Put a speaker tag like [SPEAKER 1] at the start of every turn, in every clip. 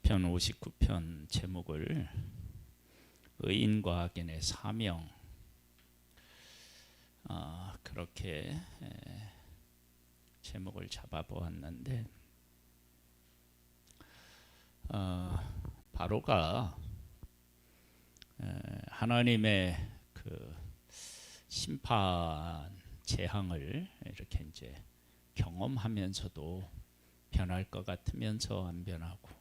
[SPEAKER 1] 시편 59편 제목을 의인과 악인의 사명, 그렇게 제목을 잡아보았는데, 바로가 하나님의 그 심판 재앙을 이렇게 이제 경험하면서도 변할 것 같으면서 안 변하고,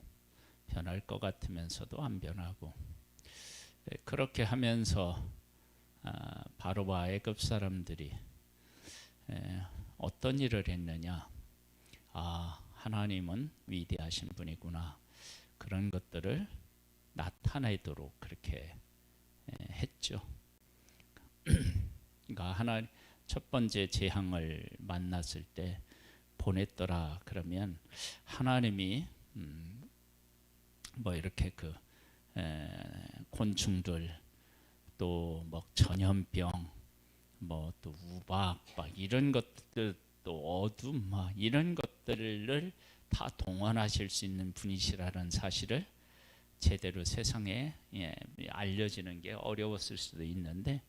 [SPEAKER 1] 변할 것 같으면서도 안 변하고, 그렇게 하면서 바로와 애굽 사람들이 어떤 일을 했느냐, 하나님은 위대하신 분이구나, 그런 것들을 나타내도록 그렇게 했죠. 그러니까 하나님 첫 번째 재앙을 만났을 때 보냈더라 그러면 하나님이 뭐 이렇게 그 곤충들, 또 뭐 전염병, 뭐 또 우박 막 이런 것들, 또 어둠 막 이런 것들을 다 동원하실 수 있는 분이시라는 사실을 제대로 세상에 알려지는 게 어려웠을 수도 있는데,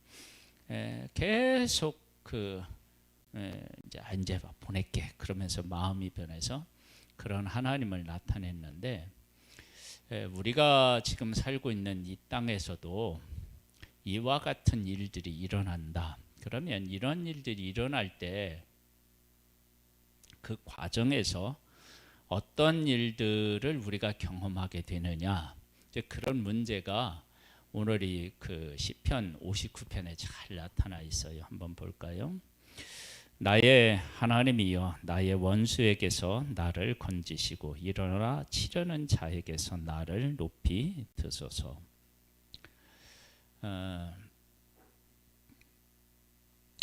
[SPEAKER 1] 계속 이제 보낼게 그러면서 마음이 변해서 그런 하나님을 나타냈는데, 우리가 지금 살고 있는 이 땅에서도 이와 같은 일들이 일어난다. 그러면 이런 일들이 일어날 때 그 과정에서 어떤 일들을 우리가 경험하게 되느냐, 이제 그런 문제가 오늘 이 그 시편 59편에 잘 나타나 있어요. 한번 볼까요? 나의 하나님이여, 나의 원수에게서 나를 건지시고 일어나 치려는 자에게서 나를 높이 드소서.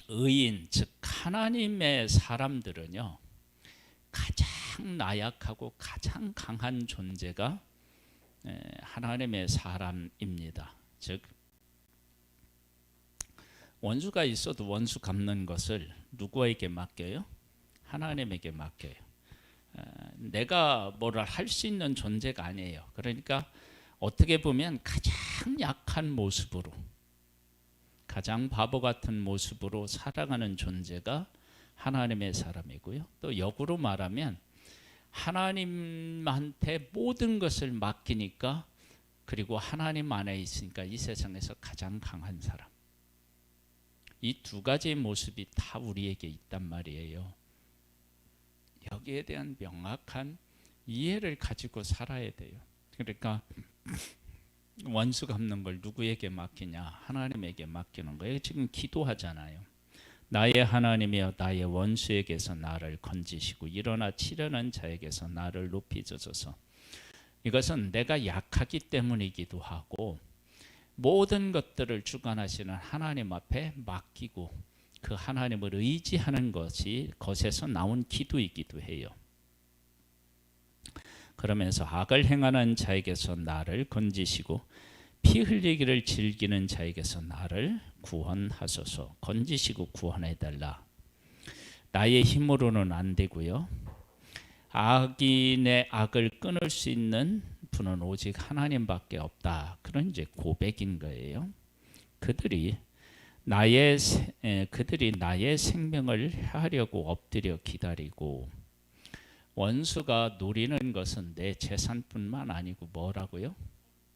[SPEAKER 1] 의인, 즉 하나님의 사람들은요, 가장 나약하고 가장 강한 존재가 하나님의 사람입니다. 즉 원수가 있어도 원수 갚는 것을 누구에게 맡겨요? 하나님에게 맡겨요. 내가 뭐를 할 수 있는 존재가 아니에요. 그러니까 어떻게 보면 가장 약한 모습으로, 가장 바보 같은 모습으로 살아가는 존재가 하나님의 사람이고요. 또 역으로 말하면 하나님한테 모든 것을 맡기니까, 그리고 하나님 안에 있으니까 이 세상에서 가장 강한 사람. 이 두 가지의 모습이 다 우리에게 있단 말이에요. 여기에 대한 명확한 이해를 가지고 살아야 돼요. 그러니까 원수 갚는 걸 누구에게 맡기냐? 하나님에게 맡기는 거예요. 지금 기도하잖아요. 나의 하나님이여, 나의 원수에게서 나를 건지시고 일어나 치려는 자에게서 나를 높이 드소서. 이것은 내가 약하기 때문이기도 하고, 모든 것들을 주관하시는 하나님 앞에 맡기고 그 하나님을 의지하는 것에서 나온 기도이기도 해요. 그러면서 악을 행하는 자에게서 나를 건지시고 피 흘리기를 즐기는 자에게서 나를 구원하소서. 건지시고 구원해달라. 나의 힘으로는 안 되고요, 악인의 악을 끊을 수 있는 분은 오직 하나님밖에 없다. 그런 이제 고백인 거예요. 그들이 나의 생명을 해하려고 엎드려 기다리고, 원수가 노리는 것은 내 재산뿐만 아니고 뭐라고요?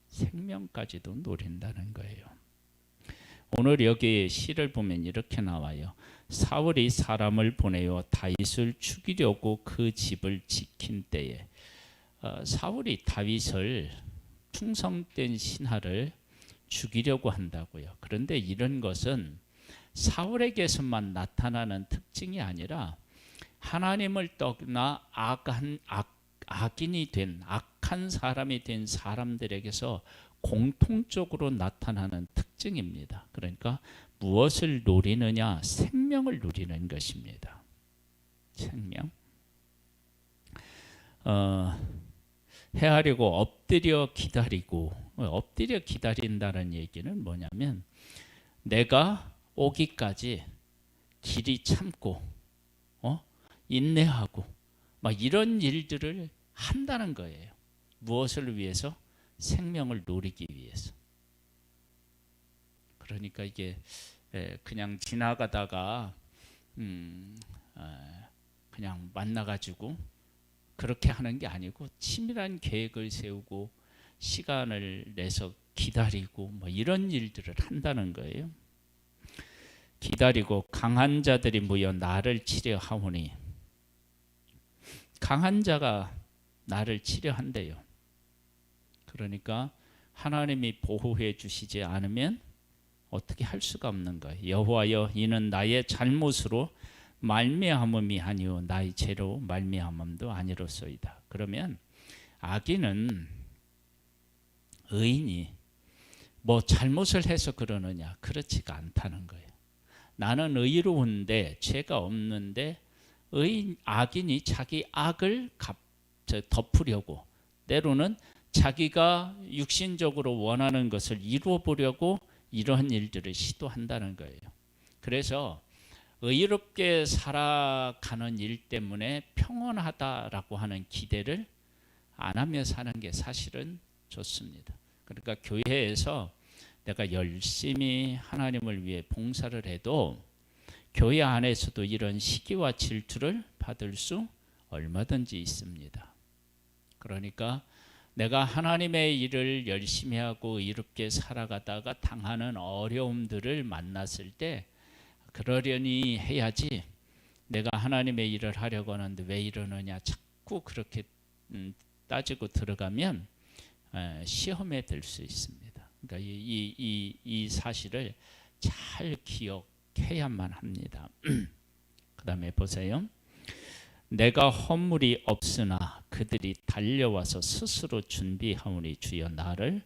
[SPEAKER 1] 생명까지도 노린다는 거예요. 오늘 여기 시를 보면 이렇게 나와요. 사울이 사람을 보내어 다윗을 죽이려고 그 집을 지킨 때에, 사울이 다윗을, 충성된 신하를 죽이려고 한다고요. 그런데 이런 것은 사울에게서만 나타나는 특징이 아니라 하나님을 떠나 악인이 된, 악한 사람이 된 사람들에게서 공통적으로 나타나는 특징입니다. 그러니까 무엇을 노리느냐? 생명을 노리는 것입니다. 생명. 해하려고 엎드려 기다리고, 엎드려 기다린다는 얘기는 뭐냐면 내가 오기까지 길이 참고 인내하고 막 이런 일들을 한다는 거예요. 무엇을 위해서? 생명을 누리기 위해서. 그러니까 이게 그냥 지나가다가 그냥 만나가지고 그렇게 하는 게 아니고 치밀한 계획을 세우고 시간을 내서 기다리고 뭐 이런 일들을 한다는 거예요. 기다리고 강한 자들이 모여 나를 치려하오니, 강한 자가 나를 치려한대요. 그러니까 하나님이 보호해 주시지 않으면 어떻게 할 수가 없는 거예요. 여호와여, 이는 나의 잘못으로 말미암음이 아니요 나의 죄로 말미암음도 아니로소이다. 그러면 악인은, 의인이 뭐 잘못을 해서 그러느냐, 그렇지가 않다는 거예요. 나는 의로운데 죄가 없는데 악인이 자기 악을 덮으려고, 때로는 자기가 육신적으로 원하는 것을 이루어 보려고 이러한 일들을 시도한다는 거예요. 그래서 의롭게 살아가는 일 때문에 평온하다라고 하는 기대를 안 하며 사는 게 사실은 좋습니다. 그러니까 교회에서 내가 열심히 하나님을 위해 봉사를 해도 교회 안에서도 이런 시기와 질투를 받을 수 얼마든지 있습니다. 그러니까 내가 하나님의 일을 열심히 하고 이롭게 살아가다가 당하는 어려움들을 만났을 때 그러려니 해야지, 내가 하나님의 일을 하려고 하는데 왜 이러느냐 자꾸 그렇게 따지고 들어가면 시험에 들 수 있습니다. 그러니까 이 사실을 잘 기억해야만 합니다. 그 다음에 보세요. 내가 허물이 없으나 그들이 달려와서 스스로 준비하오니 주여 나를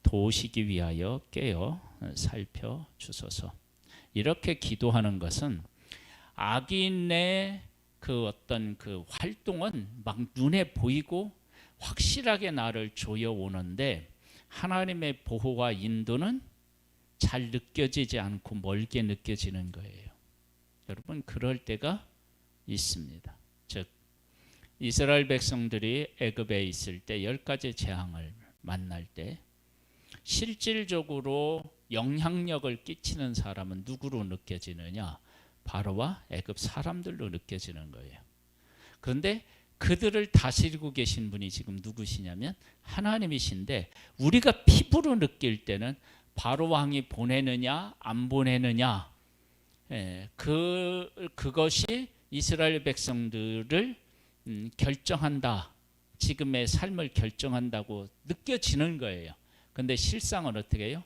[SPEAKER 1] 도우시기 위하여 깨어 살펴주소서. 이렇게 기도하는 것은 악인의 그 어떤 그 활동은 막 눈에 보이고 확실하게 나를 조여오는데 하나님의 보호와 인도는 잘 느껴지지 않고 멀게 느껴지는 거예요. 여러분, 그럴 때가 있습니다. 즉 이스라엘 백성들이 애굽에 있을 때 10가지 재앙을 만날 때 실질적으로 영향력을 끼치는 사람은 누구로 느껴지느냐? 바로와 애굽 사람들로 느껴지는 거예요. 그런데 그들을 다스리고 계신 분이 지금 누구시냐면 하나님이신데, 우리가 피부로 느낄 때는 바로 왕이 보내느냐 안 보내느냐, 그것이 이스라엘 백성들을 결정한다, 지금의 삶을 결정한다고 느껴지는 거예요. 근데 실상은 어떻게 해요?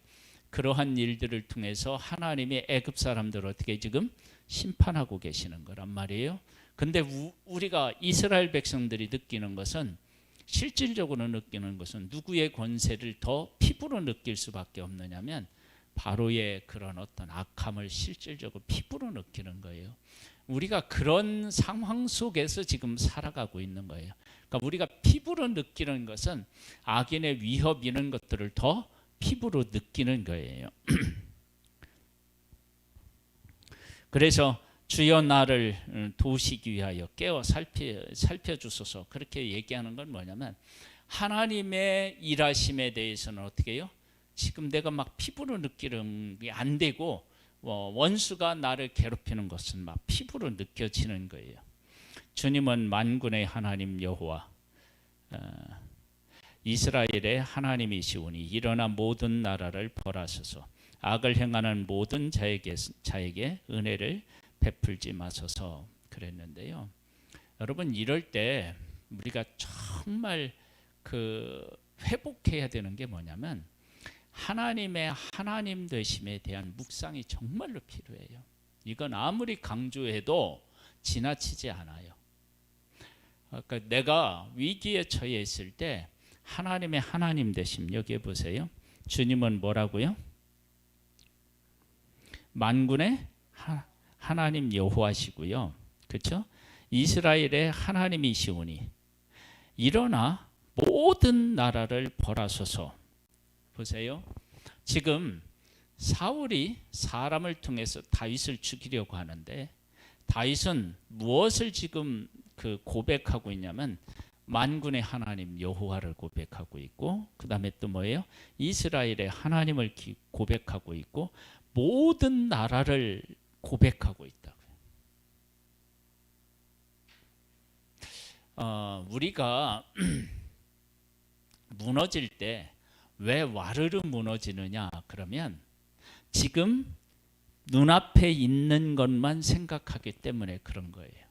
[SPEAKER 1] 그러한 일들을 통해서 하나님이 애굽 사람들을 어떻게 지금 심판하고 계시는 거란 말이에요. 근데 우리가 이스라엘 백성들이 느끼는 것은, 실질적으로 느끼는 것은 누구의 권세를 더 피부로 느낄 수밖에 없느냐면 바로의 그런 어떤 악함을 실질적으로 피부로 느끼는 거예요. 우리가 그런 상황 속에서 지금 살아가고 있는 거예요. 그러니까 우리가 피부로 느끼는 것은 악인의 위협 이런 것들을 더 피부로 느끼는 거예요. 그래서 주여 나를 도우시기 위하여 깨어 살펴주소서, 그렇게 얘기하는 건 뭐냐면 하나님의 일하심에 대해서는 어떻게 해요? 지금 내가 막 피부로 느끼는 게 안 되고 원수가 나를 괴롭히는 것은 막 피부로 느껴지는 거예요. 주님은 만군의 하나님 여호와 이스라엘의 하나님이시오니 일어나 모든 나라를 벌하소서, 악을 행하는 모든 자에게 은혜를 베풀지 마소서 그랬는데요. 여러분, 이럴 때 우리가 정말 회복해야 되는 게 뭐냐면 하나님의 하나님 되심에 대한 묵상이 정말로 필요해요. 이건 아무리 강조해도 지나치지 않아요. 그러니까 내가 위기에 처해 있을 때 하나님의 하나님 되심, 여기에 보세요. 주님은 뭐라고요? 만군의 하나님 여호와시고요. 그렇죠? 이스라엘의 하나님이시오니 일어나 모든 나라를 벌하소서. 보세요. 지금 사울이 사람을 통해서 다윗을 죽이려고 하는데 다윗은 무엇을 지금 고백하고 있냐면 만군의 하나님 여호와를 고백하고 있고, 그 다음에 또 뭐예요? 이스라엘의 하나님을 고백하고 있고, 모든 나라를 고백하고 있다고요. 우리가 무너질 때 왜 와르르 무너지느냐 그러면 지금 눈앞에 있는 것만 생각하기 때문에 그런 거예요.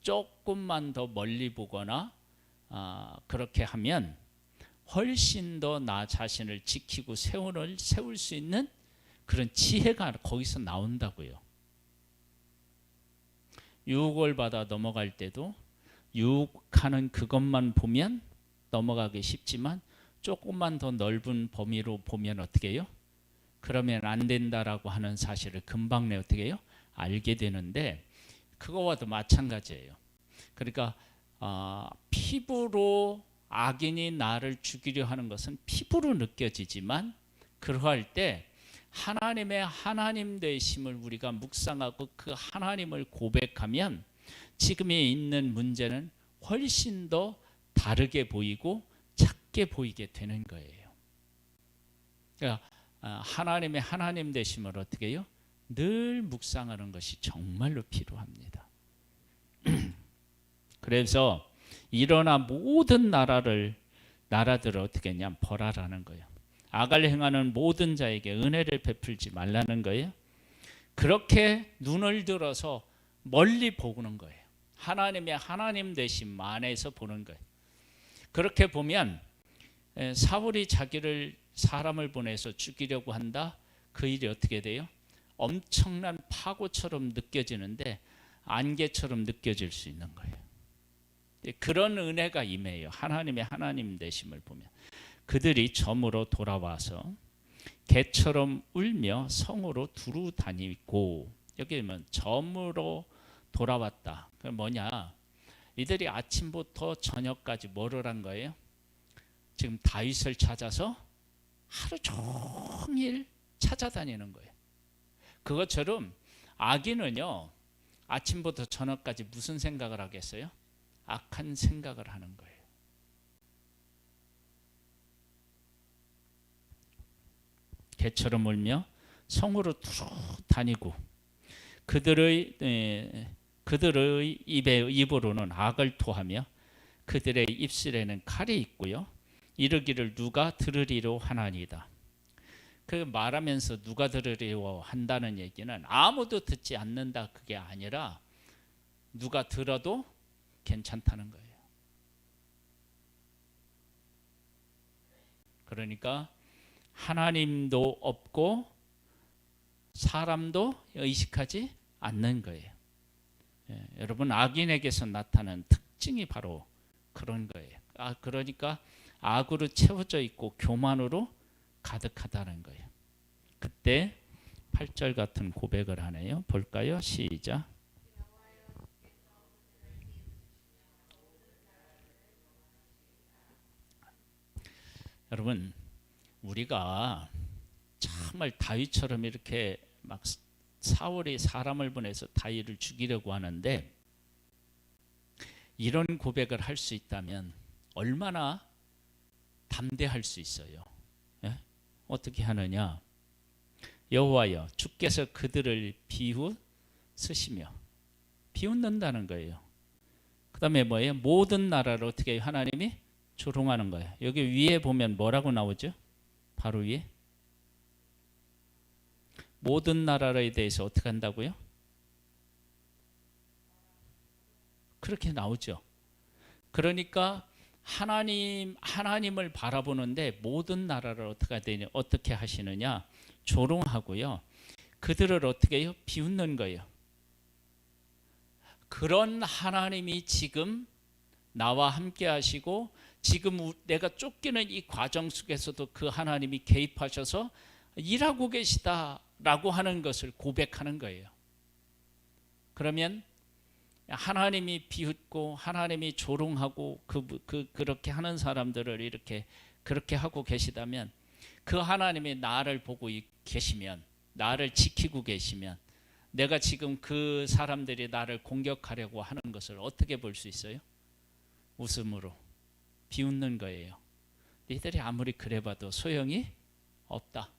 [SPEAKER 1] 조금만 더 멀리 보거나 그렇게 하면 훨씬 더 나 자신을 지키고 세울 수 있는 그런 지혜가 거기서 나온다고요. 유혹을 받아 넘어갈 때도 유혹하는 그것만 보면 넘어가기 쉽지만 조금만 더 넓은 범위로 보면 어떻게 해요? 그러면 안 된다라고 하는 사실을 금방 어떻게 해요? 알게 되는데, 그거와도 마찬가지예요. 그러니까 피부로 악인이 나를 죽이려 하는 것은 피부로 느껴지지만, 그러할 때 하나님의 하나님 되심을 우리가 묵상하고 그 하나님을 고백하면 지금에 있는 문제는 훨씬 더 다르게 보이고 작게 보이게 되는 거예요. 그러니까 하나님의 하나님 되심을 어떻게 해요? 늘 묵상하는 것이 정말로 필요합니다. 그래서 일어나 모든 나라들을 어떻게 했냐? 벌하라는 거예요. 악을 행하는 모든 자에게 은혜를 베풀지 말라는 거예요. 그렇게 눈을 들어서 멀리 보는 거예요. 하나님의 하나님 되심 안에서 보는 거예요. 그렇게 보면 사울이 사람을 보내서 죽이려고 한다. 그 일이 어떻게 돼요? 엄청난 파고처럼 느껴지는데 안개처럼 느껴질 수 있는 거예요. 그런 은혜가 임해요. 하나님의 하나님 되심을 보면. 그들이 점으로 돌아와서 개처럼 울며 성으로 두루 다니고, 여기 보면 점으로 돌아왔다. 그 뭐냐? 이들이 아침부터 저녁까지 뭐를 한 거예요? 지금 다윗을 찾아서 하루 종일 찾아다니는 거예요. 그것처럼 악인은요, 아침부터 저녁까지 무슨 생각을 하겠어요? 악한 생각을 하는 거예요. 개처럼 울며 성으로 두루 다니고, 그들의 입으로는 악을 토하며 그들의 입술에는 칼이 있고요. 이르기를 누가 들으리로 하나니이다. 그 말하면서 누가 들으리로 한다는 얘기는 아무도 듣지 않는다 그게 아니라 누가 들어도 괜찮다는 거예요. 그러니까 하나님도 없고 사람도 의식하지 않는 거예요. 여러분, 악인에게서 나타나는 특징이 바로 그런 거예요. 그러니까 악으로 채워져 있고 교만으로 가득하다는 거예요. 그때 8절 같은 고백을 하네요. 볼까요? 시작. 여러분, 우리가 정말 다윗처럼 이렇게 막 사울이 사람을 보내서 다윗을 죽이려고 하는데, 이런 고백을 할 수 있다면 얼마나 담대할 수 있어요. 예? 어떻게 하느냐? 여호와여, 주께서 그들을 비웃으시며, 비웃는다는 거예요. 그 다음에 뭐예요? 모든 나라를 어떻게 하나님이 조롱하는 거예요. 여기 위에 보면 뭐라고 나오죠? 바로 위에 모든 나라에 대해서 어떻게 한다고요? 그렇게 나오죠. 그러니까 하나님을 바라보는데 모든 나라를 어떻게 하시느냐? 조롱하고요. 그들을 어떻게 해요? 비웃는 거예요. 그런 하나님이 지금 나와 함께 하시고, 지금 내가 쫓기는 이 과정 속에서도 그 하나님이 개입하셔서 일하고 계시다라고 하는 것을 고백하는 거예요. 그러면 하나님이 비웃고 하나님이 조롱하고 그렇게 하는 사람들을 이렇게 그렇게 하고 계시다면, 그 하나님이 나를 보고 계시면, 나를 지키고 계시면, 내가 지금 그 사람들이 나를 공격하려고 하는 것을 어떻게 볼 수 있어요? 웃음으로 비웃는 거예요. 너희들이 아무리 그래봐도 소용이 없다.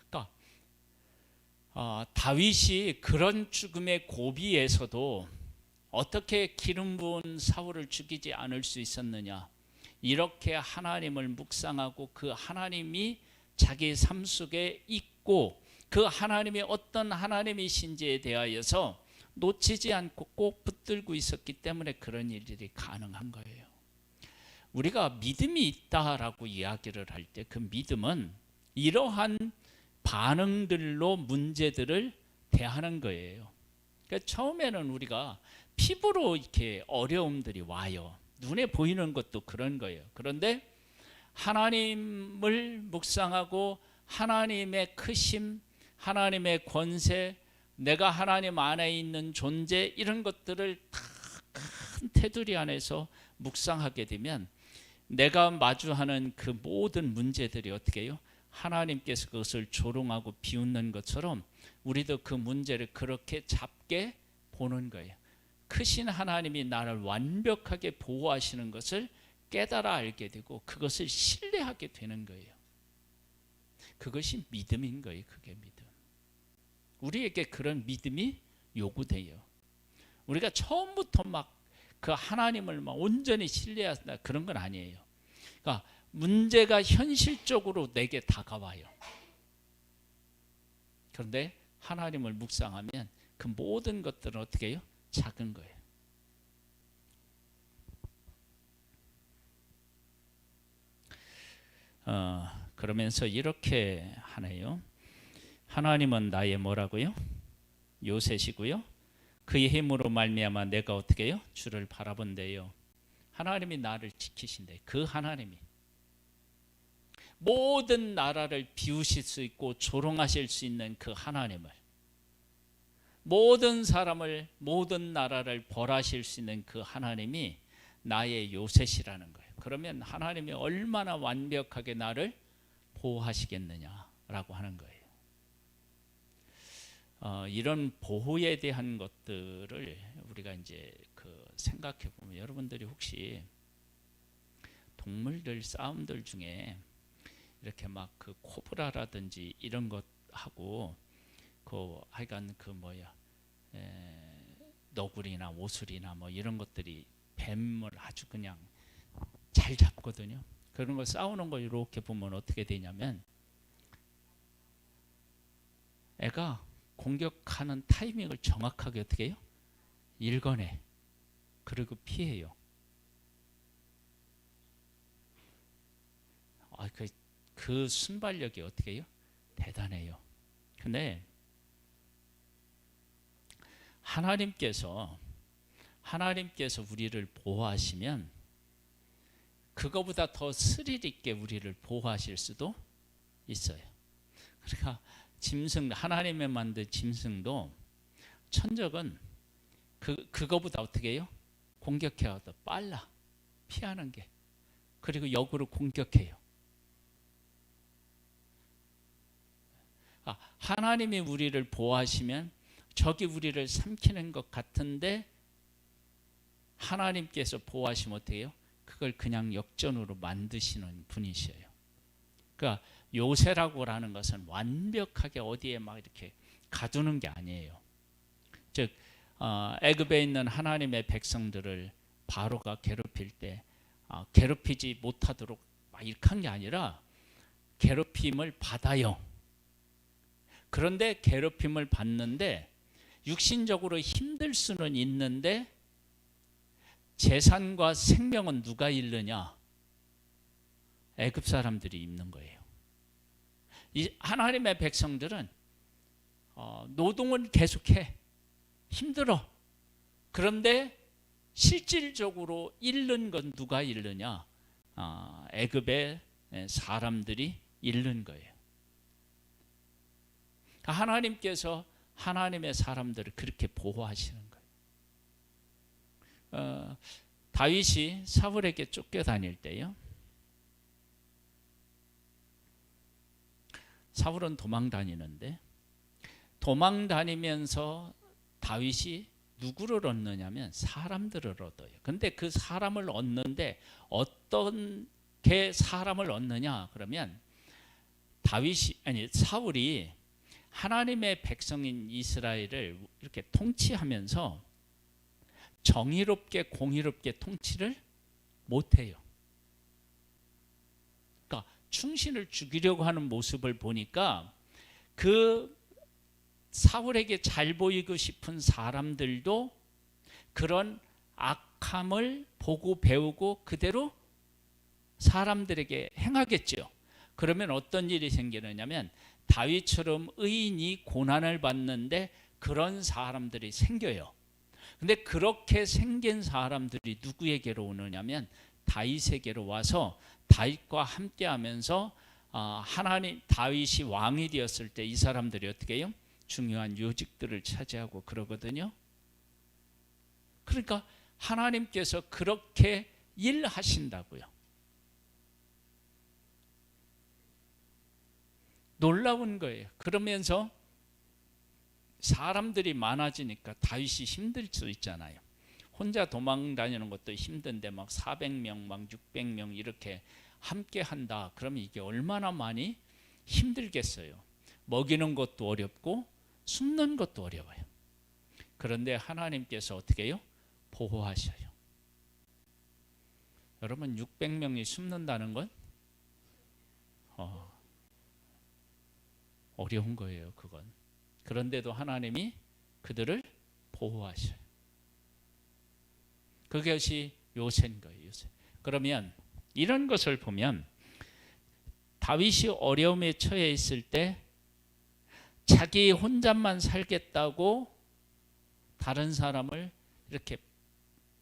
[SPEAKER 1] 그러니까 다윗이 그런 죽음의 고비에서도 어떻게 기름 부은 사울을 죽이지 않을 수 있었느냐. 이렇게 하나님을 묵상하고 그 하나님이 자기 삶 속에 있고 그 하나님이 어떤 하나님이신지에 대하여서 놓치지 않고 꼭 붙들고 있었기 때문에 그런 일들이 가능한 거예요. 우리가 믿음이 있다라고 이야기를 할 때 그 믿음은 이러한 반응들로 문제들을 대하는 거예요. 그러니까 처음에는 우리가 피부로 이렇게 어려움들이 와요. 눈에 보이는 것도 그런 거예요. 그런데 하나님을 묵상하고 하나님의 크심, 하나님의 권세, 내가 하나님 안에 있는 존재, 이런 것들을 다 큰 테두리 안에서 묵상하게 되면 내가 마주하는 그 모든 문제들이 어떻게 해요? 하나님께서 그것을 조롱하고 비웃는 것처럼 우리도 그 문제를 그렇게 작게 보는 거예요. 크신 하나님이 나를 완벽하게 보호하시는 것을 깨달아 알게 되고 그것을 신뢰하게 되는 거예요. 그것이 믿음인 거예요. 그게 믿음. 우리에게 그런 믿음이 요구돼요. 우리가 처음부터 막 그 하나님을 막 온전히 신뢰한다 그런 건 아니에요. 그러니까 문제가 현실적으로 내게 다가와요. 그런데 하나님을 묵상하면 그 모든 것들은 어떻게 해요? 작은 거예요. 그러면서 이렇게 하네요. 하나님은 나의 뭐라고요? 요새시고요. 그의 힘으로 말미암아 내가 어떻게 해요? 주를 바라본대요. 하나님이 나를 지키신대. 그 하나님이 모든 나라를 비우실 수 있고 조롱하실 수 있는 그 하나님을, 모든 사람을, 모든 나라를 벌하실 수 있는 그 하나님이 나의 요새시라는 거예요. 그러면 하나님이 얼마나 완벽하게 나를 보호하시겠느냐라고 하는 거예요. 이런 보호에 대한 것들을 우리가 이제 생각해 보면, 여러분들이 혹시 동물들 싸움들 중에 이렇게 막 그 코브라라든지 이런 것 하고 하여간 너구리나 오술이나 뭐 이런 것들이 뱀을 아주 그냥 잘 잡거든요. 그런 거 싸우는 거 이렇게 보면 어떻게 되냐면 애가 공격하는 타이밍을 정확하게 어떻게 해요? 읽어내. 그리고 피해요. 그 순발력이 어떻게 해요? 대단해요. 근데 하나님께서 우리를 보호하시면 그거보다 더 스릴 있게 우리를 보호하실 수도 있어요. 그러니까 짐승, 하나님의 만든 짐승도, 천적은 그거보다 어떻게 해요? 공격해야 더 빨라. 피하는 게. 그리고 역으로 공격해요. 하나님이 우리를 보호하시면 적이 우리를 삼키는 것 같은데 하나님께서 보호하시면 어떻게 해요? 그걸 그냥 역전으로 만드시는 분이셔요. 그러니까 요새라고 하는 것은 완벽하게 어디에 막 이렇게 가두는 게 아니에요. 즉 애굽에 있는 하나님의 백성들을 바로가 괴롭힐 때 괴롭히지 못하도록 막 이렇게 한 게 아니라 괴롭힘을 받아요. 그런데 괴롭힘을 받는데 육신적으로 힘들 수는 있는데 재산과 생명은 누가 잃느냐? 애굽 사람들이 입는 거예요. 이 하나님의 백성들은 노동은 계속해. 힘들어. 그런데 실질적으로 잃는 건 누가 잃느냐? 애굽의 사람들이 잃는 거예요. 하나님께서 하나님의 사람들을 그렇게 보호하시는 거예요. 다윗이 사울에게 쫓겨다닐 때요, 사울은 도망다니는데 도망다니면서 다윗이 누구를 얻느냐면 사람들을 얻어요. 근데 그 사람을 얻는데 어떤 게 사람을 얻느냐 그러면 사울이 하나님의 백성인 이스라엘을 이렇게 통치하면서 정의롭게 공의롭게 통치를 못해요. 그러니까 충신을 죽이려고 하는 모습을 보니까 그 사울에게 잘 보이고 싶은 사람들도 그런 악함을 보고 배우고 그대로 사람들에게 행하겠죠. 그러면 어떤 일이 생기느냐면 다윗처럼 의인이 고난을 받는데 그런 사람들이 생겨요. 근데 그렇게 생긴 사람들이 누구에게로 오느냐면 다윗에게로 와서 다윗과 함께 하면서 다윗이 왕이 되었을 때 이 사람들이 어떻게 해요? 중요한 요직들을 차지하고 그러거든요. 그러니까 하나님께서 그렇게 일하신다고요. 놀라운 거예요. 그러면서 사람들이 많아지니까 다윗이 힘들 수 있잖아요. 혼자 도망 다니는 것도 힘든데 막 400명, 막 600명 이렇게 함께 한다. 그러면 이게 얼마나 많이 힘들겠어요. 먹이는 것도 어렵고 숨는 것도 어려워요. 그런데 하나님께서 어떻게 해요? 보호하셔요. 여러분 600명이 숨는다는 건 어려운 거예요. 그건. 그런데도 하나님이 그들을 보호하셔요. 그것이 요새인 거예요. 요새. 그러면 이런 것을 보면 다윗이 어려움에 처해 있을 때 자기 혼자만 살겠다고 다른 사람을 이렇게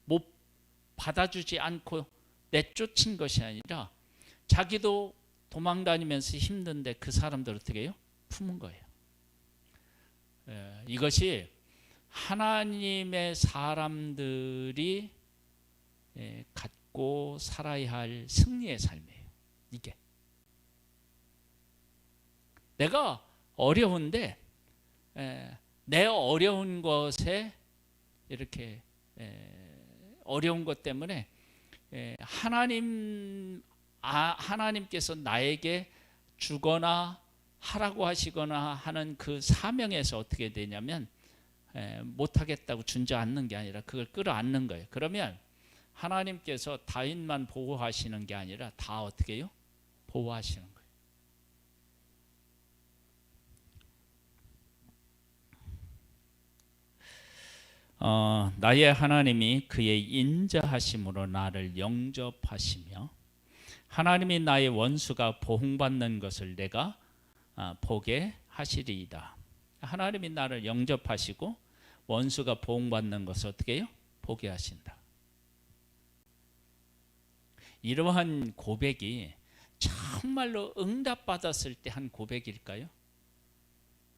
[SPEAKER 1] 못 받아주지 않고 내쫓은 것이 아니라 자기도 도망다니면서 힘든데 그 사람들 어떻게 해요? 품은 거예요. 이것이 하나님의 사람들이 갖고 살아야 할 승리의 삶이에요. 이게 내가 어려운데 내 어려운 것에 이렇게 어려운 것 때문에 하나님께서 나에게 주거나 하라고 하시거나 하는 그 사명에서 어떻게 되냐면 못하겠다고 준저앉는 게 아니라 그걸 끌어안는 거예요. 그러면 하나님께서 다윗만 보호하시는 게 아니라 다 어떻게 해요? 보호하시는 거예요. 나의 하나님이 그의 인자하심으로 나를 영접하시며 하나님이 나의 원수가 보응받는 것을 내가 보게 하시리이다. 하나님이 나를 영접하시고 원수가 보응받는 것을 어떻게 해요? 보게 하신다. 이러한 고백이 정말로 응답받았을 때 한 고백일까요?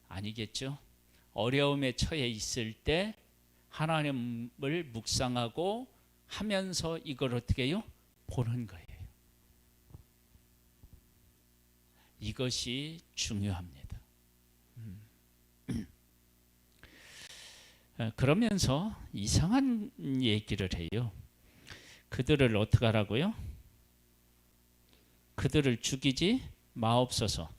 [SPEAKER 1] 아니겠죠. 어려움에 처해 있을 때 하나님을 묵상하고 하면서 이걸 어떻게 해요? 보는 거예요. 이것이 중요합니다. 그러면서 이상한 얘기를 해요. 그들을 어떻게 하라고요? 그들을 죽이지 마옵소서.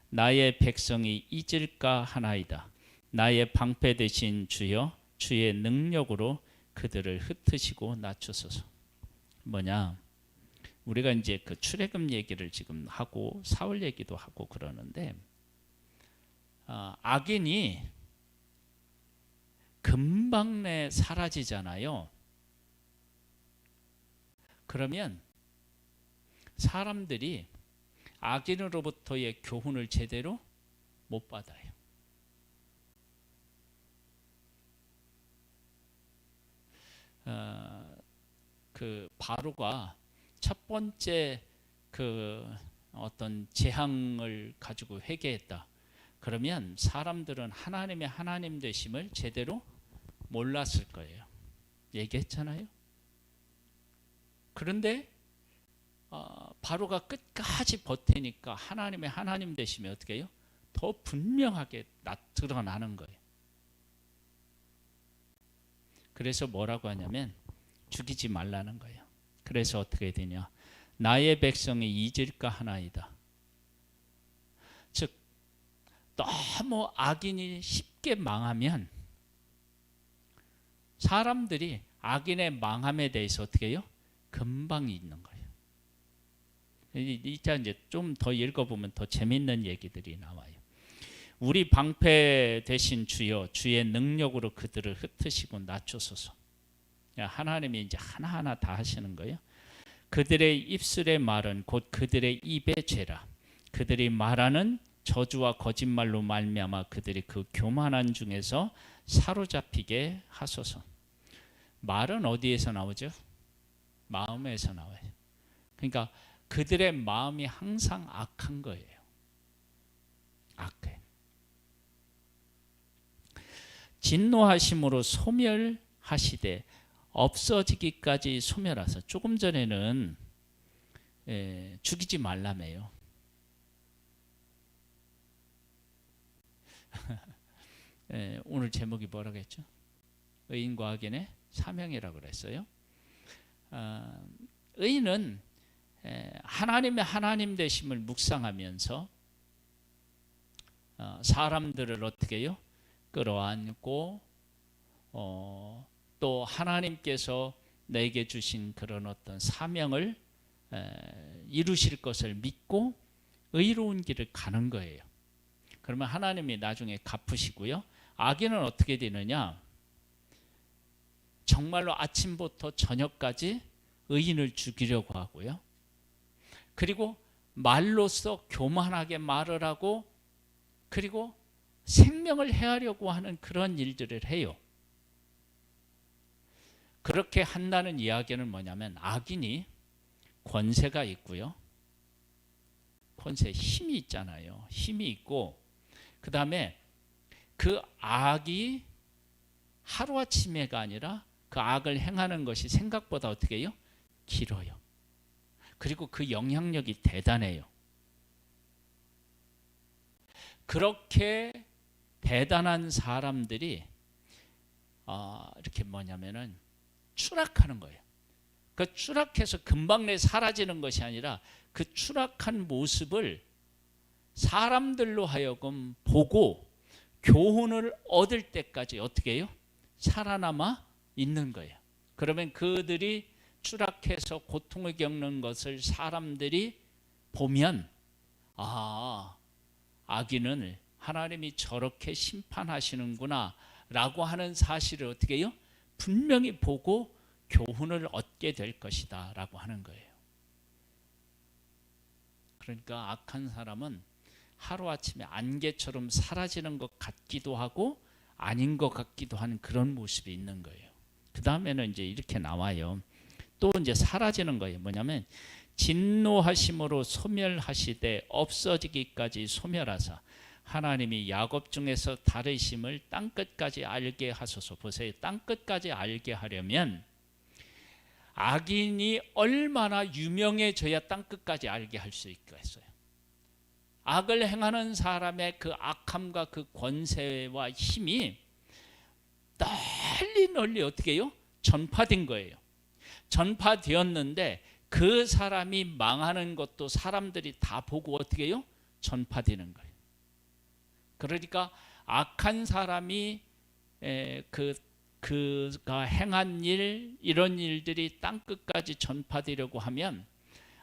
[SPEAKER 1] 나의 백성이 잊을까 하나이다. 나의 방패 되신 주여, 주의 능력으로 그들을 흩으시고 낮추소서. 뭐냐? 우리가 이제 그 출애굽 얘기를 지금 하고 사울 얘기도 하고 그러는데 악인이 금방 내 사라지잖아요. 그러면 사람들이 악인으로부터의 교훈을 제대로 못 받아요. 그 바로가 첫 번째 그 어떤 재앙을 가지고 회개했다. 그러면 사람들은 하나님의 하나님 되심을 제대로 몰랐을 거예요. 얘기했잖아요. 그런데 바로가 끝까지 버티니까 하나님의 하나님 되심이 어떻게 해요? 더 분명하게 드러나는 거예요. 그래서 뭐라고 하냐면 죽이지 말라는 거예요. 그래서 어떻게 되냐? 나의 백성이 잊을까 하나이다. 즉 너무 악인이 쉽게 망하면 사람들이 악인의 망함에 대해서 어떻게 해요? 금방 잊는 거예요. 이제 좀 더 읽어보면 더 재밌는 얘기들이 나와요. 우리 방패 되신 주여, 주의 능력으로 그들을 흩으시고 낮추소서. 하나님이 이제 하나하나 다 하시는 거예요. 그들의 입술의 말은 곧 그들의 입의 죄라. 그들이 말하는 저주와 거짓말로 말미암아 그들이 그 교만한 중에서 사로잡히게 하소서. 말은 어디에서 나오죠? 마음에서 나와요. 그러니까 그들의 마음이 항상 악한 거예요. 악해. 진노하심으로 소멸하시되 없어지기까지 소멸하사. 조금 전에는 죽이지 말라며요. 오늘 제목이 뭐라고 했죠? 의인과 악인의 사명이라고 그랬어요. 의인은 하나님의 하나님 되심을 묵상하면서 사람들을 어떻게 해요? 끌어안고 또 하나님께서 내게 주신 그런 어떤 사명을 이루실 것을 믿고 의로운 길을 가는 거예요. 그러면 하나님이 나중에 갚으시고요. 악인은 어떻게 되느냐? 정말로 아침부터 저녁까지 의인을 죽이려고 하고요. 그리고 말로써 교만하게 말을 하고 그리고 생명을 해하려고 하는 그런 일들을 해요. 그렇게 한다는 이야기는 뭐냐면 악인이 권세가 있고요. 권세, 힘이 있잖아요. 힘이 있고 그 다음에 그 악이 하루아침에가 아니라 그 악을 행하는 것이 생각보다 어떻게 해요? 길어요. 그리고 그 영향력이 대단해요. 그렇게 대단한 사람들이 이렇게 뭐냐면은 추락하는 거예요. 그 추락해서 금방 내 사라지는 것이 아니라 그 추락한 모습을 사람들로 하여금 보고 교훈을 얻을 때까지 어떻게 해요? 살아남아 있는 거예요. 그러면 그들이 추락해서 고통을 겪는 것을 사람들이 보면 악인을 하나님이 저렇게 심판하시는구나 라고 하는 사실을 어떻게 해요? 분명히 보고 교훈을 얻게 될 것이다 라고 하는 거예요. 그러니까 악한 사람은 하루아침에 안개처럼 사라지는 것 같기도 하고 아닌 것 같기도 하는 그런 모습이 있는 거예요. 그 다음에는 이제 이렇게 나와요. 또 이제 사라지는 거예요. 뭐냐면 진노하심으로 소멸하시되 없어지기까지 소멸하사 하나님이 야곱 중에서 다르심을 땅끝까지 알게 하소서. 보세요. 땅끝까지 알게 하려면 악인이 얼마나 유명해져야 땅끝까지 알게 할 수 있겠어요. 악을 행하는 사람의 그 악함과 그 권세와 힘이 널리 어떻게 해요? 전파된 거예요. 전파되었는데 그 사람이 망하는 것도 사람들이 다 보고 어떻게 해요? 전파되는 거예요. 그러니까 악한 사람이 그가 행한 일, 이런 일들이 땅끝까지 전파되려고 하면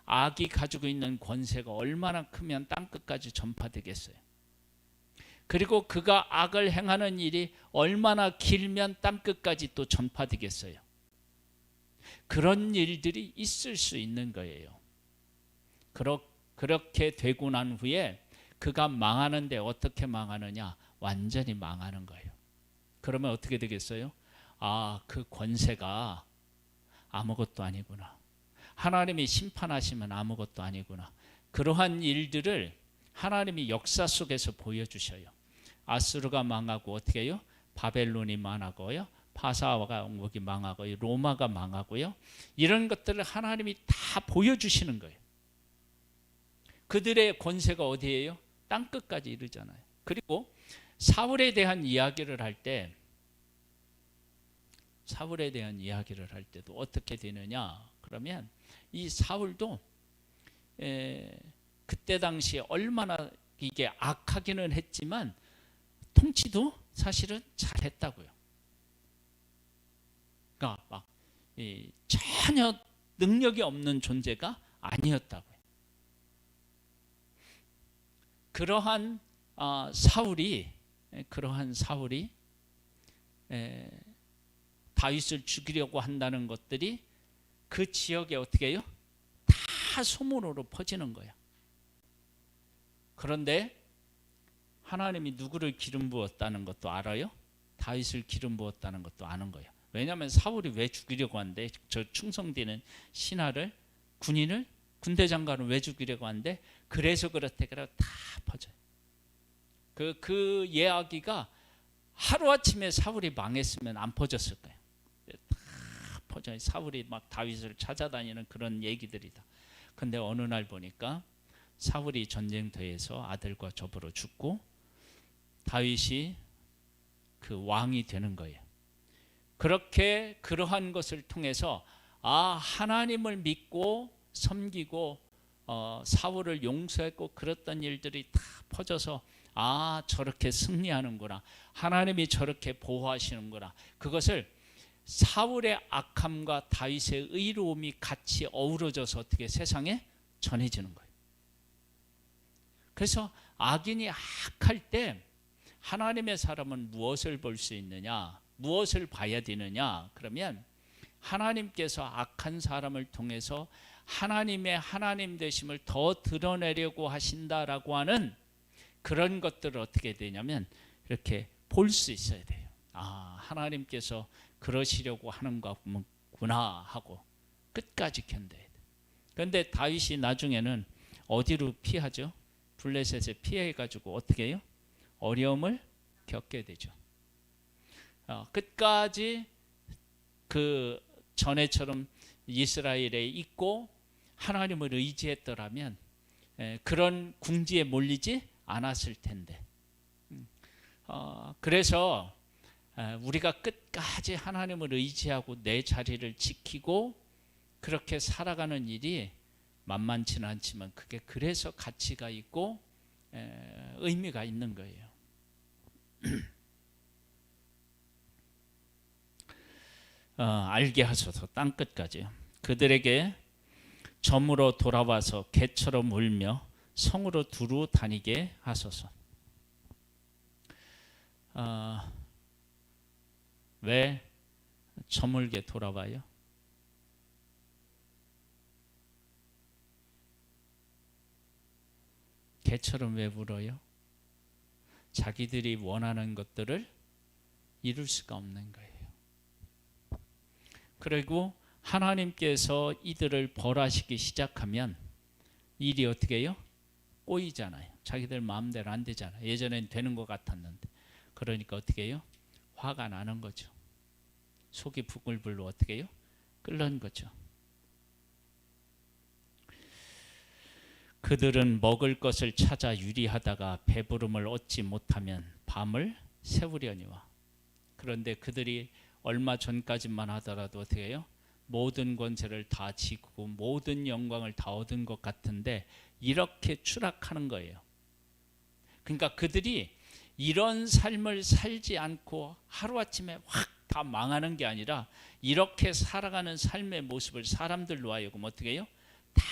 [SPEAKER 1] 악이 가지고 있는 권세가 얼마나 크면 땅끝까지 전파되겠어요. 그리고 그가 악을 행하는 일이 얼마나 길면 땅끝까지 또 전파되겠어요. 그런 일들이 있을 수 있는 거예요. 그렇게 되고 난 후에 그가 망하는데 어떻게 망하느냐? 완전히 망하는 거예요. 그러면 어떻게 되겠어요? 그 권세가 아무것도 아니구나. 하나님이 심판하시면 아무것도 아니구나. 그러한 일들을 하나님이 역사 속에서 보여주셔요. 아수르가 망하고 어떻게 해요? 바벨론이 망하고요. 파사와 왕국이 망하고요. 로마가 망하고요. 이런 것들을 하나님이 다 보여주시는 거예요. 그들의 권세가 어디예요? 땅끝까지 이르잖아요. 그리고 사울에 대한 이야기를 할 때 사울에 대한 이야기를 할 때도 어떻게 되느냐? 그러면 이 사울도 그때 당시에 얼마나 이게 악하기는 했지만 통치도 사실은 잘했다고요. 그러니까 막 전혀 능력이 없는 존재가 아니었다고요. 그러한 사울이 다윗을 죽이려고 한다는 것들이 그 지역에 어떻게 해요? 다 소문으로 퍼지는 거야. 그런데 하나님이 누구를 기름 부었다는 것도 알아요? 다윗을 기름 부었다는 것도 아는 거예요. 왜냐하면 사울이 왜 죽이려고 하는데, 저 충성되는 신하를, 군인을, 군대 장관을 왜 죽이려고 하는데, 그래서 그렇대. 그래서 다 퍼져요. 그 이야기가 하루아침에 사울이 망했으면 안 퍼졌을 거예요. 다 퍼져요. 사울이 막 다윗을 찾아다니는 그런 얘기들이다. 근데 어느 날 보니까 사울이 전쟁터에서 아들과 접으로 죽고 다윗이 그 왕이 되는 거예요. 그렇게 그러한 것을 통해서 하나님을 믿고 섬기고 사울을 용서했고 그랬던 일들이 다 퍼져서 저렇게 승리하는구나, 하나님이 저렇게 보호하시는구나, 그것을 사울의 악함과 다윗의 의로움이 같이 어우러져서 어떻게 세상에 전해지는 거예요. 그래서 악인이 악할 때 하나님의 사람은 무엇을 볼 수 있느냐, 무엇을 봐야 되느냐? 그러면 하나님께서 악한 사람을 통해서 하나님의 하나님 되심을 더 드러내려고 하신다라고 하는 그런 것들을 어떻게 되냐면 이렇게 볼 수 있어야 돼요. 하나님께서 그러시려고 하는 거구나 하고 끝까지 견뎌야 돼요. 그런데 다윗이 나중에는 어디로 피하죠? 블레셋에 피해가지고 어떻게 해요? 어려움을 겪게 되죠. 끝까지 그 전에처럼 이스라엘에 있고 하나님을 의지했더라면 그런 궁지에 몰리지 않았을 텐데. 그래서 우리가 끝까지 하나님을 의지하고 내 자리를 지키고 그렇게 살아가는 일이 만만치는 않지만 그게 그래서 가치가 있고 의미가 있는 거예요. 알게 하소서 땅끝까지 그들에게 점으로 돌아와서 개처럼 울며 성으로 두루 다니게 하소서. 왜 저물게 돌아와요? 개처럼 왜 울어요? 자기들이 원하는 것들을 이룰 수가 없는 거예요. 그리고 하나님께서 이들을 벌하시기 시작하면 일이 어떻게 해요? 꼬이잖아요. 자기들 마음대로 안 되잖아요. 예전엔 되는 것 같았는데. 그러니까 어떻게 해요? 화가 나는 거죠. 속이 부글부글 어떻게 해요? 끓는 거죠. 그들은 먹을 것을 찾아 유리하다가 배부름을 얻지 못하면 밤을 새우려니와. 그런데 그들이 얼마 전까지만 하더라도 어떻게 해요? 모든 권세를 다 지고 모든 영광을 다 얻은 것 같은데 이렇게 추락하는 거예요. 그러니까 그들이 이런 삶을 살지 않고 하루아침에 확 다 망하는 게 아니라 이렇게 살아가는 삶의 모습을 사람들로 하여금 어떻게 해요? 다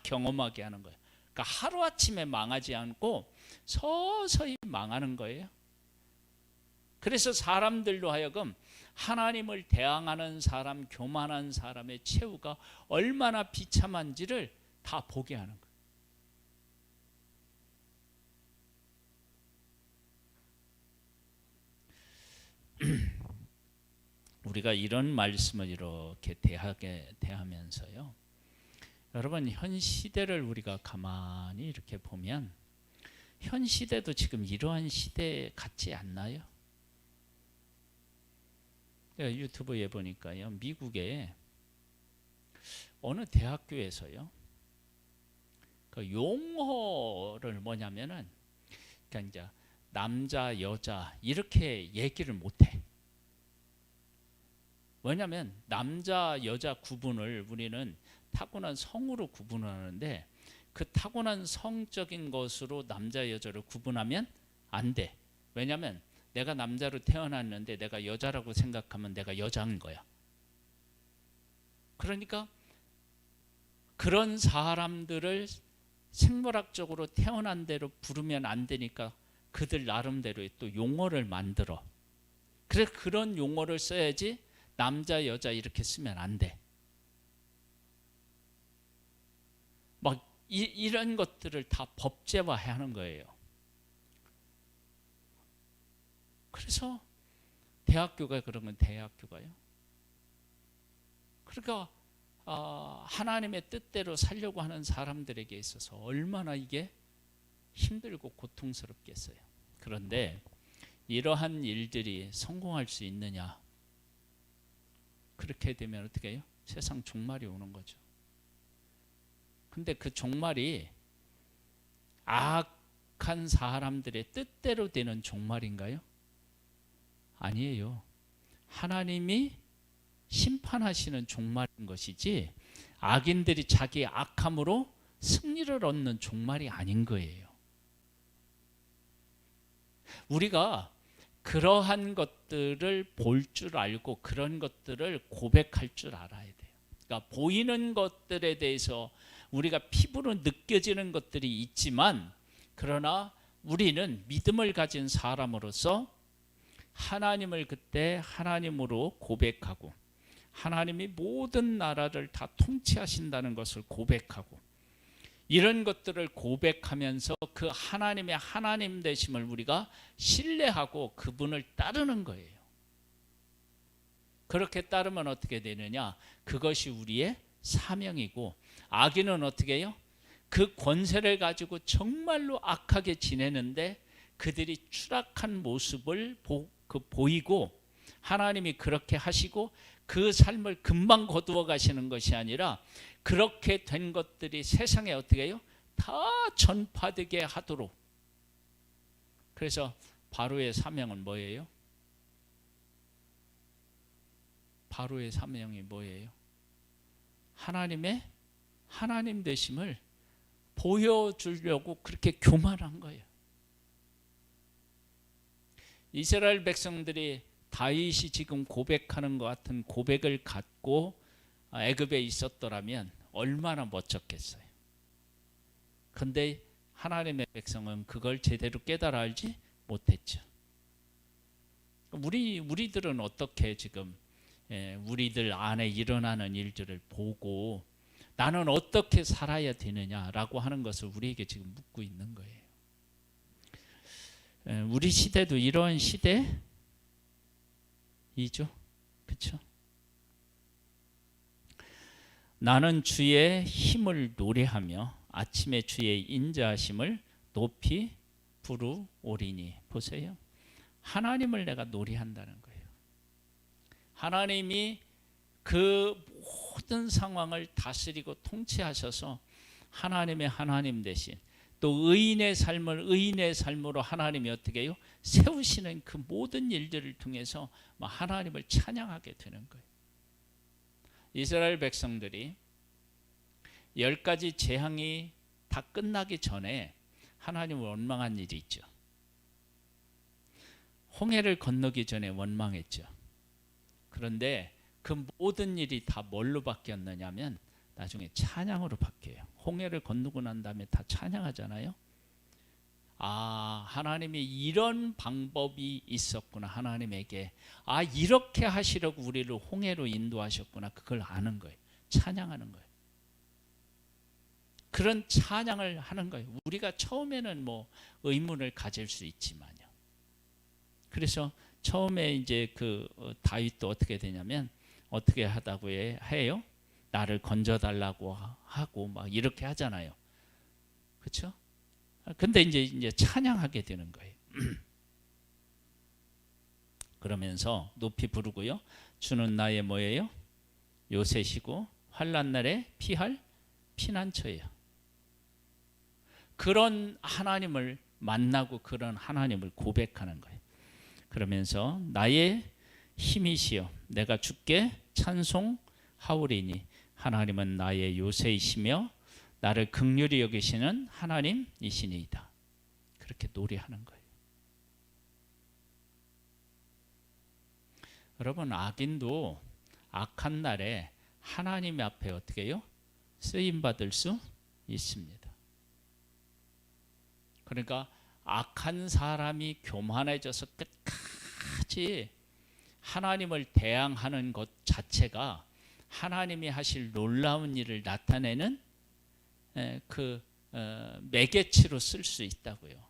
[SPEAKER 1] 경험하게 하는 거예요. 그러니까 하루아침에 망하지 않고 서서히 망하는 거예요. 그래서 사람들로 하여금 하나님을 대항하는 사람, 교만한 사람의 최후가 얼마나 비참한지를 다 보게 하는 거예요. 우리가 이런 말씀을 이렇게 대하면서요, 여러분 현 시대를 우리가 가만히 이렇게 보면 현 시대도 지금 이러한 시대 같지 않나요? 유튜브에 보니까요, 미국의 어느 대학교에서요, 그 용어를 뭐냐면은, 그러니까 이제 남자, 여자 이렇게 얘기를 못해. 왜냐하면 남자 여자 구분을 우리는 타고난 성으로 구분하는데 그 타고난 성적인 것으로 남자 여자를 구분하면 안 돼. 왜냐하면 내가 남자로 태어났는데 내가 여자라고 생각하면 내가 여자인 거야. 그러니까 그런 사람들을 생물학적으로 태어난 대로 부르면 안 되니까 그들 나름대로의 또 용어를 만들어. 그래서 그런 용어를 써야지 남자 여자 이렇게 쓰면 안 돼. 막 이런 것들을 다 법제화해야 하는 거예요. 그래서 대학교가 그러면 대학교가요. 그러니까 하나님의 뜻대로 살려고 하는 사람들에게 있어서 얼마나 이게 힘들고 고통스럽겠어요. 그런데 이러한 일들이 성공할 수 있느냐? 그렇게 되면 어떻게 해요? 세상 종말이 오는 거죠. 근데 그 종말이 악한 사람들의 뜻대로 되는 종말인가요? 아니에요. 하나님이 심판하시는 종말인 것이지 악인들이 자기의 악함으로 승리를 얻는 종말이 아닌 거예요. 우리가 그러한 것들을 볼 줄 알고 그런 것들을 고백할 줄 알아야 돼요. 그러니까 보이는 것들에 대해서 우리가 피부로 느껴지는 것들이 있지만 그러나 우리는 믿음을 가진 사람으로서 하나님을 그때 하나님으로 고백하고 하나님이 모든 나라를 다 통치하신다는 것을 고백하고 이런 것들을 고백하면서 그 하나님의 하나님 되심을 우리가 신뢰하고 그분을 따르는 거예요. 그렇게 따르면 어떻게 되느냐? 그것이 우리의 사명이고 악인은 어떻게 해요? 그 권세를 가지고 정말로 악하게 지내는데 그들이 추락한 모습을 보이고 하나님이 그렇게 하시고 그 삶을 금방 거두어 가시는 것이 아니라 그렇게 된 것들이 세상에 어떻게 해요? 다 전파되게 하도록. 그래서 바로의 사명은 뭐예요? 바로의 사명이 뭐예요? 하나님의 하나님 되심을 보여주려고 그렇게 교만한 거예요. 이스라엘 백성들이 다윗이 지금 고백하는 것 같은 고백을 갖고 애굽에 있었더라면 얼마나 멋졌겠어요. 그런데 하나님의 백성은 그걸 제대로 깨달아 알지 못했죠. 우리들은 어떻게 지금 우리들 안에 일어나는 일들을 보고 나는 어떻게 살아야 되느냐라고 하는 것을 우리에게 지금 묻고 있는 거예요. 우리 시대도 이런 시대이죠. 그렇죠? 나는 주의 힘을 노래하며 아침에 주의 인자하심을 높이 부르오리니. 보세요. 하나님을 내가 노래한다는 거예요. 하나님이 그 모든 상황을 다스리고 통치하셔서 하나님의 하나님 대신 또 의인의 삶을 의인의 삶으로 하나님이 어떻게 해요? 세우시는 그 모든 일들을 통해서 하나님을 찬양하게 되는 거예요. 이스라엘 백성들이 10가지 재앙이 다 끝나기 전에 하나님을 원망한 일이 있죠. 홍해를 건너기 전에 원망했죠. 그런데 그 모든 일이 다 뭘로 바뀌었느냐면 나중에 찬양으로 바뀌어요. 홍해를 건너고 난 다음에 다 찬양하잖아요. 하나님이 이런 방법이 있었구나. 하나님에게 이렇게 하시려고 우리를 홍해로 인도하셨구나. 그걸 아는 거예요. 찬양하는 거예요. 그런 찬양을 하는 거예요. 우리가 처음에는 의문을 가질 수 있지만요. 그래서 처음에 이제 다윗도 어떻게 되냐면 어떻게 하다고 해요? 나를 건져달라고 하고 막 이렇게 하잖아요. 그렇죠? 근데 이제 찬양하게 되는 거예요. 그러면서 높이 부르고요. 주는 나의 뭐예요? 요새시고 환난 날에 피할 피난처예요. 그런 하나님을 만나고 그런 하나님을 고백하는 거예요. 그러면서 나의 힘이시여 내가 주께 찬송하오리니 하나님은 나의 요새이시며 나를 긍휼히 여기시는 하나님이시니이다. 그렇게 노래하는 거예요. 여러분, 악인도 악한 날에 하나님 앞에 어떻게 해요? 쓰임받을 수 있습니다. 그러니까 악한 사람이 교만해져서 끝까지 하나님을 대항하는 것 자체가 하나님이 하실 놀라운 일을 나타내는 매개체로 쓸 수 있다고요.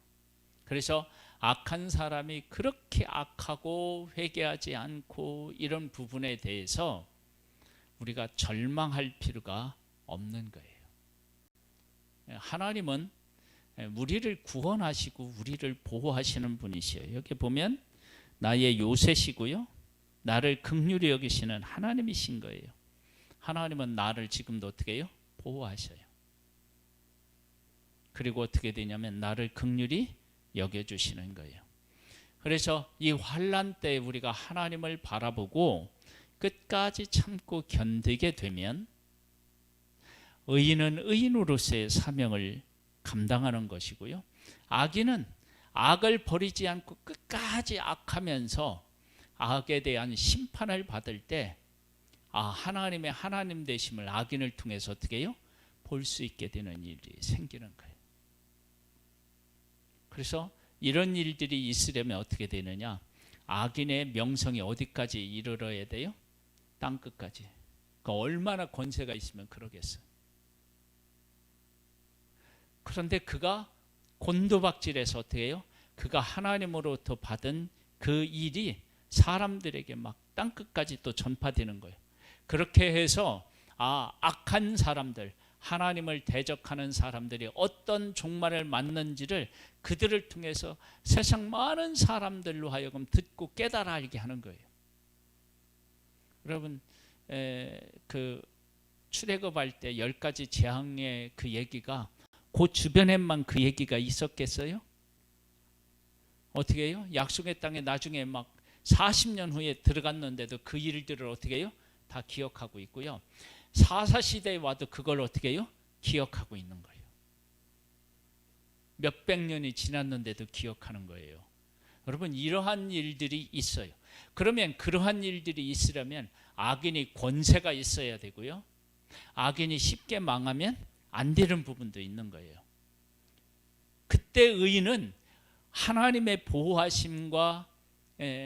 [SPEAKER 1] 그래서 악한 사람이 그렇게 악하고 회개하지 않고 이런 부분에 대해서 우리가 절망할 필요가 없는 거예요. 하나님은 우리를 구원하시고 우리를 보호하시는 분이시에요. 여기 보면 나의 요새시고요, 나를 긍휼히 여기시는 하나님이신 거예요. 하나님은 나를 지금도 어떻게 해요? 보호하셔요. 그리고 어떻게 되냐면 나를 긍휼히 여겨주시는 거예요. 그래서 이 환난 때 우리가 하나님을 바라보고 끝까지 참고 견디게 되면 의인은 의인으로서의 사명을 감당하는 것이고요, 악인은 악을 버리지 않고 끝까지 악하면서 악에 대한 심판을 받을 때 하나님의 하나님 되심을 악인을 통해서 어떻게 해요? 볼 수 있게 되는 일이 생기는 거예요. 그래서 이런 일들이 있으려면 어떻게 되느냐? 악인의 명성이 어디까지 이르러야 돼요? 땅끝까지. 그러니까 얼마나 권세가 있으면 그러겠어요. 그런데 그가 곤두박질해서 어떻게 해요? 그가 하나님으로부터 받은 그 일이 사람들에게 막 땅끝까지 또 전파되는 거예요. 그렇게 해서 악한 사람들, 하나님을 대적하는 사람들이 어떤 종말을 맞는지를 그들을 통해서 세상 많은 사람들로 하여금 듣고 깨달아 알게 하는 거예요. 여러분, 그 출애굽할 때 10가지 재앙의 그 얘기가 그 주변에만 그 얘기가 있었겠어요? 어떻게 해요? 약속의 땅에 나중에 막 40년 후에 들어갔는데도 그 일들을 어떻게 해요? 다 기억하고 있고요. 사사시대에 와도 그걸 어떻게 해요? 기억하고 있는 거예요. 몇백 년이 지났는데도 기억하는 거예요. 여러분, 이러한 일들이 있어요. 그러면 그러한 일들이 있으려면 악인이 권세가 있어야 되고요, 악인이 쉽게 망하면 안 되는 부분도 있는 거예요. 그때 의인은 하나님의 보호하심과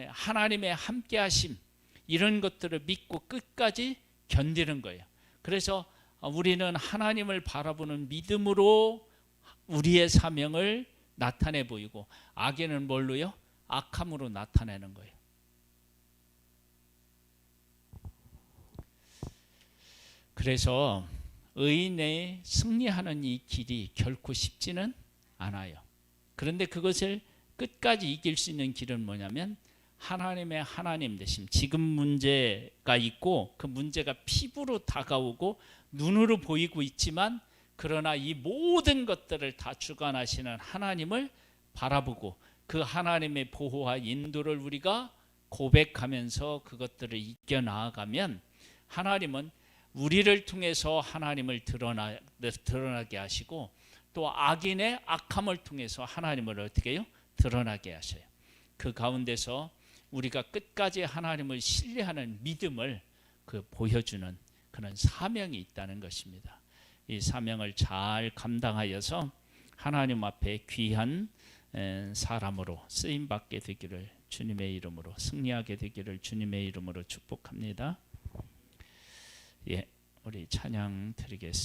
[SPEAKER 1] 하나님의 함께하심, 이런 것들을 믿고 끝까지 견디는 거예요. 그래서 우리는 하나님을 바라보는 믿음으로 우리의 사명을 나타내 보이고, 악인은 뭘로요? 악함으로 나타내는 거예요. 그래서 의인의 승리하는 이 길이 결코 쉽지는 않아요. 그런데 그것을 끝까지 이길 수 있는 길은 뭐냐면 하나님의 하나님 되심. 지금 문제가 있고 그 문제가 피부로 다가오고 눈으로 보이고 있지만, 그러나 이 모든 것들을 다 주관하시는 하나님을 바라보고 그 하나님의 보호와 인도를 우리가 고백하면서 그것들을 이겨나가면 하나님은 우리를 통해서 하나님을 드러나게 하시고, 또 악인의 악함을 통해서 하나님을 어떻게 해요? 드러나게 하셔요. 그 가운데서 우리가 끝까지 하나님을 신뢰하는 믿음을 보여주는 그런 사명이 있다는 것입니다. 이 사명을 잘 감당하여서 하나님 앞에 귀한 사람으로 쓰임받게 되기를 주님의 이름으로, 승리하게 되기를 주님의 이름으로 축복합니다. 우리 찬양 드리겠습니다.